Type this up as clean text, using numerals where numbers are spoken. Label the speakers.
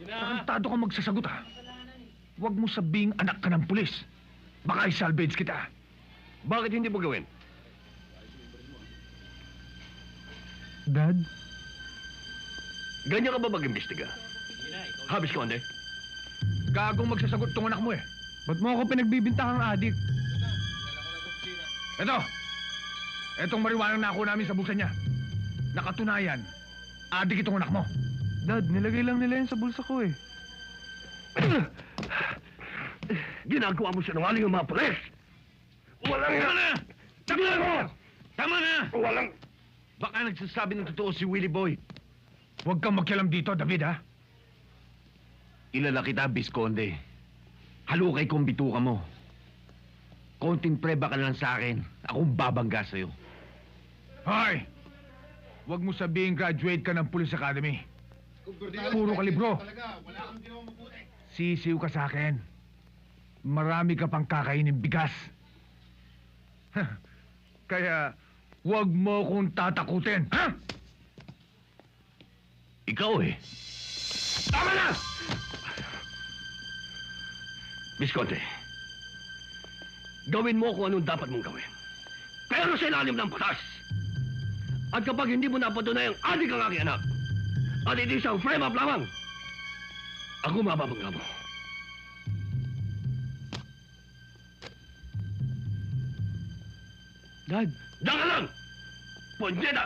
Speaker 1: Tarantado ka magsasagot, ha? Huwag mo sabing anak ka ng pulis. Baka i-salvage kita.
Speaker 2: Bakit hindi mo gawin?
Speaker 1: Dad?
Speaker 2: Ganyan ka ba mag-imbestiga? Habis ka, hindi?
Speaker 1: Gagong magsasagot tong anak mo, eh. Ba't mo ako pinagbibintang ang adik? Eto! Etong marijuana na ako namin sa bulsa niya. Nakatunayan, adik itong anak mo. Dad, nilagay lang nila yan sa bulsa ko, eh.
Speaker 2: Ginagawa mo sinungaling yung mga pulis! Walang... Tama na! Tama na! Tama na! Walang... Baka nagsasabi ng totoo si Willie Boy.
Speaker 1: Huwag kang magkialam dito, David, ha?
Speaker 2: Ilala kita, Visconde. Halukay kong bituka mo. Konting preba ka lang sa akin. Akong babangga sa'yo.
Speaker 1: Hoy! Huwag mo sabihin graduate ka ng Police Academy. Puro kalibro. Sisiw ka sa akin. Marami ka pang kakainin bigas. Kaya, huwag mo kong tatakutin, ha?
Speaker 2: Ikaw eh. Tama na! Visconde, gawin mo kung anong dapat mong gawin. Pero sa ilalim ng batas. At kapag hindi mo napatunayang adik ang aking anak, at hindi isang frame up lamang, ako mababangga mo.
Speaker 1: Dad!
Speaker 2: Diyan ka lang! Punyeta!